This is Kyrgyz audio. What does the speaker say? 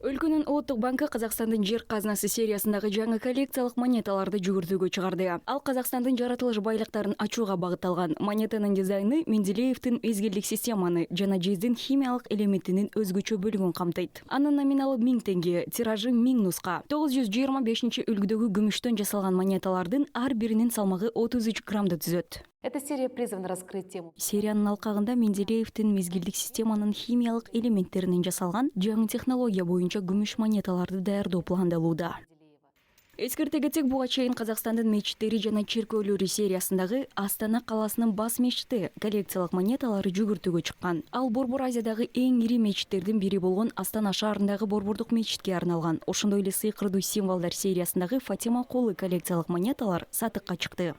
Өлкөнүн Улуттук банкы Казакстандын жер казнасы сериясындагы жаңы коллекциялык монеталарды жүгүртүүгө чыгарды. Ал Казакстандын жаратылыш байлыктарын ачууга багытталган. Монетанын дизайны Менделеевдин мезгилдик системаны жана жездин химиялык элементинин өзгөчө бөлүгүн камтыйт. Анын номиналы 1000 теңге, тиражы 1000 нуска. 925-үлгүдөгү күмүштөн жасалган монеталардын ар биринин салмагы 33 граммды түзөт. Эта серия призвана раскрыть тему. Сериянын алкагында Менделеевдин мезгилдик системанын химиялык элементтеринен жасалган жаңы технология боюнча күмүш монеталарды даярдоо пландалууда. Эскерте кетсек, буга чейин Казакстандын мечиттери жана черкөөлөрү сериясындагы Астана каласынын бас мечити коллекциялык монеталары жүгүртүүгө чыккан. Ал Борбор Азиядагы эң ири мечиттердин бири болгон Астана шаарындагы Борбордук мечитке арналган. Ошондой эле сыйкырдуу символдор сериясындагы Фатима колы коллекциялык монеталар сатыкка чыкты.